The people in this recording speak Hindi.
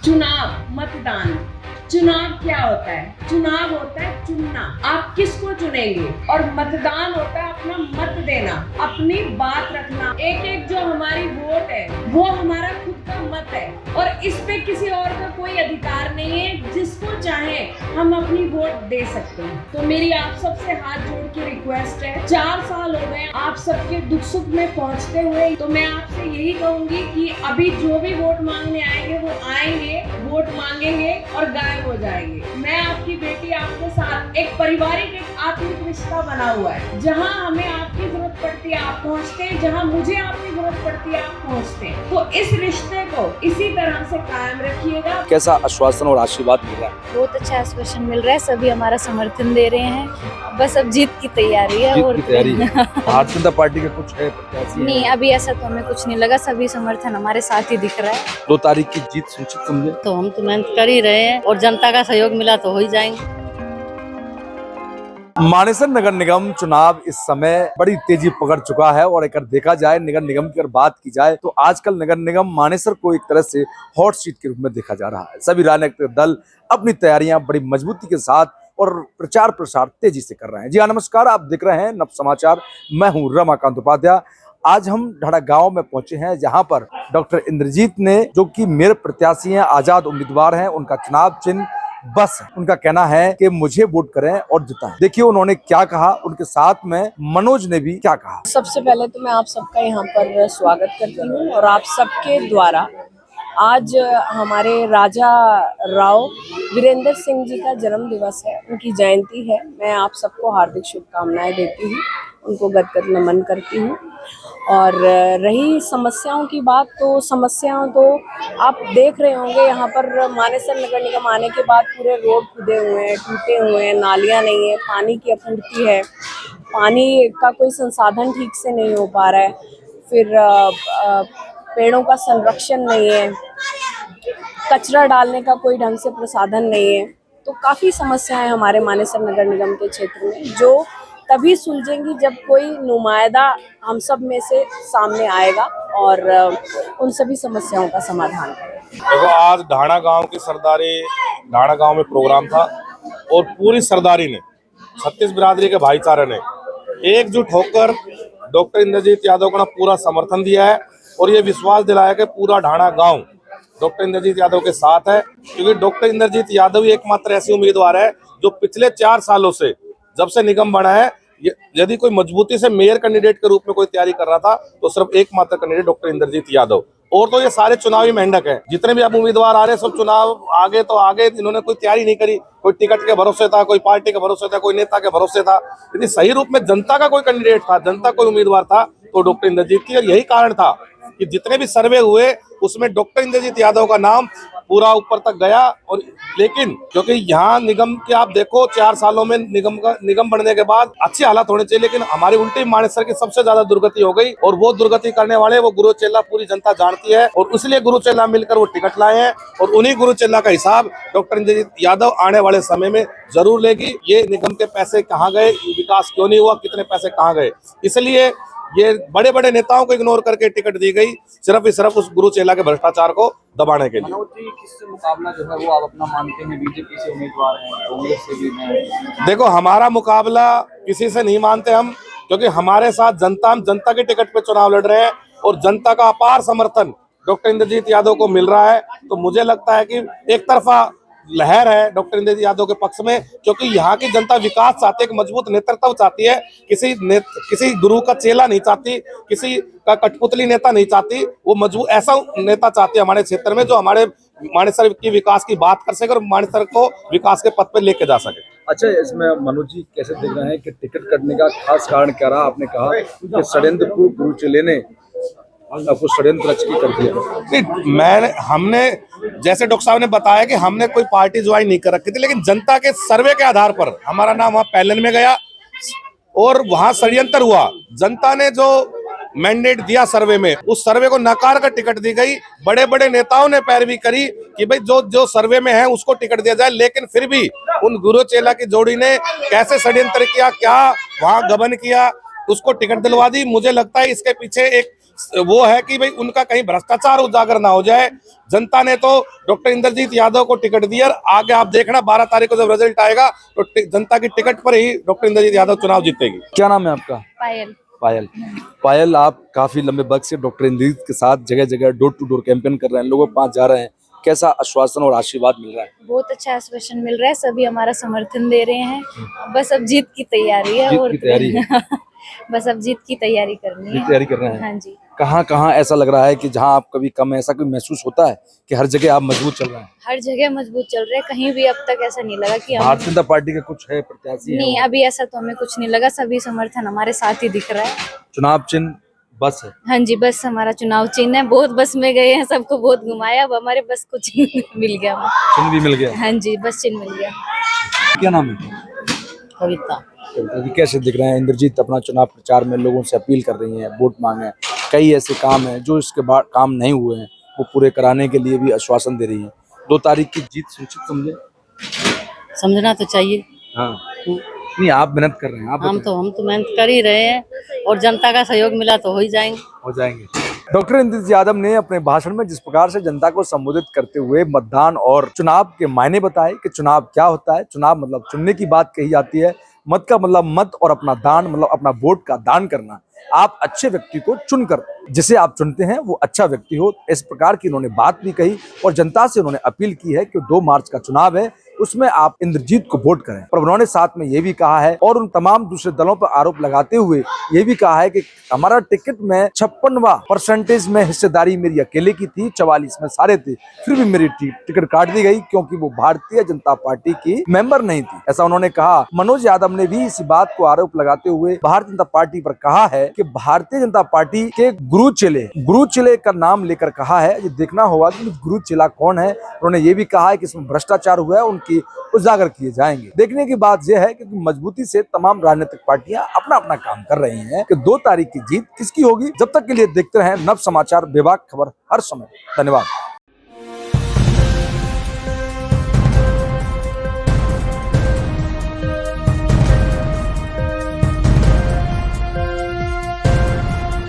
चुनाव, मतदान। चुनाव क्या होता है? चुनाव होता है चुनना, आप किसको चुनेंगे। और मतदान होता है अपना मत देना, अपनी बात रखना। एक एक जो हमारी वोट है वो हमारा खुद का मत है और इस पे किसी और का कोई अधिकार नहीं है। जिसको चाहे हम अपनी वोट दे सकते हैं। तो मेरी आप सबसे हाथ जोड़ के रिक्वेस्ट है, 4 साल हो गए आप सबके दुख सुख में पहुंचते हुए, तो मैं आपसे यही कहूंगी कि अभी जो भी वोट मांगने आएंगे वो आएंगे, वोट मांगेंगे और गायब हो जाएंगे। मैं आपकी बेटी आपके साथ एक पारिवारिक, एक आत्मिक रिश्ता बना हुआ है। जहां हमें आपकी जरूरत पड़ती है आप पहुंचते हैं, जहां मुझे आपकी जरूरत पड़ती है आप पहुंचते हैं। तो इस रिश्ते को इसी तरह से कायम रखिएगा। कैसा आश्वासन और आशीर्वाद मिल रहा है? बहुत अच्छा आश्वासन मिल रहा है, सभी हमारा समर्थन दे रहे हैं। बस अब जीत की तैयारी है। जीत की तैयारी है। भारतीय जनता पार्टी का कुछ है प्रत्याशी? नहीं, अभी ऐसा तो हमें कुछ नहीं लगा, सभी समर्थन हमारे साथ ही दिख रहा है। 2 तारीख की जीत सुनिश्चित समझे? तो हम तो मेहनत कर ही रहे हैं और जनता का सहयोग मिला तो हो ही जाएंगे। मानेसर नगर निगम चुनाव इस समय बड़ी तेजी पकड़ चुका है और अगर देखा जाए नगर निगम की अगर बात की जाए तो आजकल नगर निगम मानेसर को एक तरह से हॉट सीट के रूप में देखा जा रहा है। सभी राजनीतिक दल अपनी तैयारियां बड़ी मजबूती के साथ और प्रचार प्रसार तेजी से कर रहे हैं। जी हाँ, नमस्कार, आप देख रहे हैं नव समाचार। मैं हूँ रमाकांत उपाध्याय। आज हम ढाड़ा गांव में पहुंचे हैं जहां पर डॉक्टर इंद्रजीत ने, जो कि मेयर प्रत्याशी हैं, आजाद उम्मीदवार हैं, उनका चुनाव चिन्ह बस है। उनका कहना है कि मुझे वोट करें और जिताएं। देखिए उन्होंने क्या कहा, उनके साथ में मनोज ने भी क्या कहा। सबसे पहले तो मैं आप सबका यहाँ पर स्वागत करती हूँ और आप सबके द्वारा आज हमारे राजा राव वीरेंद्र सिंह जी का जन्म दिवस है, उनकी जयंती है। मैं आप सबको हार्दिक शुभकामनाएं देती हूँ, उनको गदगद नमन करती हूँ। और रही समस्याओं की बात, तो समस्याओं तो आप देख रहे होंगे यहाँ पर मानेसर नगर निगम आने के बाद पूरे रोड खुदे हुए हैं, टूटे हुए हैं, नालियाँ नहीं है, पानी की आपूर्ति है, पानी का कोई संसाधन ठीक से नहीं हो पा रहा है, फिर पेड़ों का संरक्षण नहीं है, कचरा डालने का कोई ढंग से प्रसाधन नहीं है। तो काफ़ी समस्याएं हमारे मानेसर नगर निगम के क्षेत्र में, जो तभी सुलझेंगी जब कोई नुमाइंदा हम सब में से सामने आएगा और उन सभी समस्याओं का समाधान करेगा। देखो, आज ढाणा गांव की सरदारी, ढाणा गांव में प्रोग्राम था और पूरी सरदारी ने, 36 बिरादरी के भाईचारे ने एकजुट होकर डॉक्टर इंद्रजीत यादव को पूरा समर्थन दिया है और ये विश्वास दिलाया कि पूरा ढाणा गांव डॉक्टर इंद्रजीत यादव के साथ है। क्योंकि डॉक्टर इंद्रजीत यादव ही एकमात्र ऐसी उम्मीदवार है जो पिछले 4 सालों से, जब से निगम बना है, यदि कोई मजबूती से मेयर कैंडिडेट के रूप में कोई तैयारी कर रहा था तो सिर्फ एकमात्र कैंडिडेट डॉक्टर इंद्रजीत यादव। और तो ये सारे चुनावी मेंढक हैं, जितने भी अब उम्मीदवार आ रहे हैं सब चुनाव आगे तो आगे, इन्होंने कोई तैयारी नहीं करी। कोई टिकट के भरोसे था, कोई पार्टी के भरोसे था, कोई नेता के भरोसे था। यदि सही रूप में जनता का कोई कैंडिडेट था, जनता कोई उम्मीदवार था तो डॉक्टर इंद्रजीत की। और यही कारण था कि जितने भी सर्वे हुए उसमें डॉक्टर इंद्रजीत यादव का नाम पूरा ऊपर तक गया। और लेकिन क्योंकि यहाँ निगम के आप देखो 4 सालों में निगम बनने के बाद अच्छे हालात होने चाहिए, लेकिन हमारी उल्टी मानेसर की सबसे ज्यादा दुर्गति हो गई। और वो दुर्गति करने वाले वो गुरु चेला पूरी जनता जानती है और इसलिए गुरु चेला मिलकर वो टिकट लाए हैं और उन्हीं गुरु चेला का हिसाब डॉक्टर इंद्रजीत यादव आने वाले समय में जरूर लेगी। ये निगम के पैसे कहाँ गए, विकास क्यों नहीं हुआ, कितने पैसे कहाँ गए, इसलिए ये बड़े बड़े नेताओं को इग्नोर करके टिकट दी गई, सिर्फ उस गुरु चेला के भ्रष्टाचार को दबाने के लिए। मनोज जी, किससे मुकाबला जो है वो आप अपना मानते हैं? बीजेपी से उम्मीदवार हैं, कांग्रेस से भी हैं। देखो, हमारा मुकाबला किसी से नहीं मानते हम, क्योंकि हमारे साथ जनता के टिकट पे चुनाव लड़ रहे हैं और जनता का अपार समर्थन डॉक्टर इंद्रजीत यादव को मिल रहा है। तो मुझे लगता है कि एक तरफा लहर है डॉक्टर इंद्रजीत यादव के पक्ष में, क्योंकि यहाँ की जनता विकास चाहती है, एक मजबूत नेतृत्व चाहती है। किसी गुरु का चेला नहीं चाहती, किसी का कठपुतली नेता नहीं चाहती, वो मजबूत ऐसा नेता चाहती है हमारे क्षेत्र में जो हमारे मानेसर की विकास की बात कर सके और मानेसर को विकास के पथ पे लेके जा सके। अच्छा, इसमें मनोज जी कैसे देख रहे हैं कि टिकट कटने का खास कारण क्या रहा? आपने कहा कि षड्यंत्र को गुरु चेले ने आपको षड्यंत्र रच के कर दिया। हमने जैसे डॉक्टर साहब ने बताया कि हमने कोई पार्टी ज्वाइन नहीं कर रखी थी, लेकिन जनता के सर्वे के आधार पर हमारा नाम वहाँ पैनल में गया और वहां षड्यंत्र हुआ। जनता ने जो मैंडेट दिया सर्वे में, उस सर्वे को नकार कर टिकट दी गई। बड़े बड़े नेताओं ने पैरवी करी कि भाई जो सर्वे में है उसको टिकट दिया जाए, लेकिन फिर भी उन गुरु चेला की जोड़ी ने कैसे षड्यंत्र किया, क्या वहां गबन किया, उसको टिकट दिलवा दी। मुझे लगता है इसके पीछे एक वो है कि भाई उनका कहीं भ्रष्टाचार उजागर ना हो जाए। जनता ने तो डॉक्टर इंद्रजीत यादव को टिकट दिया और आगे आप देखना 12 तारीख को जब रिजल्ट आएगा तो जनता की टिकट पर ही डॉक्टर इंद्रजीत यादव चुनाव जीतेगी। क्या नाम है आपका? पायल। पायल। पायल, आप काफी लंबे वक्त से डॉक्टर इंद्रजीत के साथ जगह जगह डोर टू डोर कैंपेन कर रहे हैं, लोगों के पास जा रहे हैं, कैसा आश्वासन और आशीर्वाद मिल रहा है? बहुत अच्छा आश्वासन मिल रहा है, सभी हमारा समर्थन दे रहे हैं। बस अब जीत की तैयारी है। जीत और की तैयारी है। बस अब जीत की तैयारी करनी जीत है। तैयारी कर रहे हैं। हाँ जी। कहाँ कहाँ ऐसा लग रहा है कि जहाँ आप कभी कम है, ऐसा कोई महसूस होता है कि हर जगह आप मजबूत चल रहे हैं? हर जगह मजबूत चल रहे हैं, कहीं भी अब तक ऐसा नहीं लगा कि हम भारतीय जनता पार्टी का कुछ है प्रत्याशी है? नहीं, अभी ऐसा तो हमें कुछ नहीं लगा, सभी समर्थन हमारे साथ ही दिख रहा है। चुनाव चिन्ह बस है? हाँ जी, बस हमारा चुनाव चिन्ह है। बहुत बस में गए हैं, सबको बहुत घुमाया, अब हमारे बस को चिन्ह मिल गया हमें। चिन्ह भी मिल गया? हाँ जी, बस चिन्ह मिल गया। क्या नाम है? कविता। अभी कैसे दिख रहे हैं इंद्रजीत अपना चुनाव प्रचार में लोगों से अपील कर रही हैं, वोट मांगे, कई ऐसे काम हैं जो इसके बाद काम नहीं हुए हैं वो पूरे कराने के लिए भी आश्वासन दे रही हैं। 2 तारीख की जीत सुनिश्चित समझे? समझना तो चाहिए। हाँ, नहीं आप मेहनत कर रहे हैं, आप हम तो मेहनत कर ही रहे हैं और जनता का सहयोग मिला तो हो ही जाएंगे। हो जाएंगे। डॉक्टर इंद्रजीत यादव ने अपने भाषण में जिस प्रकार से जनता को संबोधित करते हुए मतदान और चुनाव के मायने बताए कि चुनाव क्या होता है, चुनाव मतलब चुनने की बात कही जाती है, मत का मतलब मत और अपना दान मतलब अपना वोट का दान करना। आप अच्छे व्यक्ति को चुनकर जिसे आप चुनते हैं वो अच्छा व्यक्ति हो, इस प्रकार की उन्होंने बात भी कही और जनता से उन्होंने अपील की है कि 2 मार्च का चुनाव है, उसमें आप इंद्रजीत को वोट करें। पर उन्होंने साथ में ये भी कहा है और उन तमाम दूसरे दलों पर आरोप लगाते हुए ये भी कहा है कि हमारा टिकट में 56% में हिस्सेदारी मेरी अकेले की थी, 44 में सारे थे, फिर भी मेरी टिकट काट दी गई क्योंकि वो भारतीय जनता पार्टी की मेंबर नहीं थी, ऐसा उन्होंने कहा। मनोज यादव ने भी इसी बात को आरोप लगाते हुए भारतीय जनता पार्टी पर कहा है कि भारतीय जनता पार्टी के गुरु चेले का नाम लेकर कहा है, ये देखना होगा कि गुरु चेला कौन है। उन्होंने ये भी कहा है कि इसमें भ्रष्टाचार हुआ है, उनकी उजागर किए जाएंगे। देखने की बात यह है कि मजबूती से तमाम राजनीतिक पार्टियां अपना अपना काम कर रही हैं कि 2 तारीख की जीत किसकी होगी। जब तक के लिए देखते रहें नव समाचार, बेबाक खबर हर समय। धन्यवाद।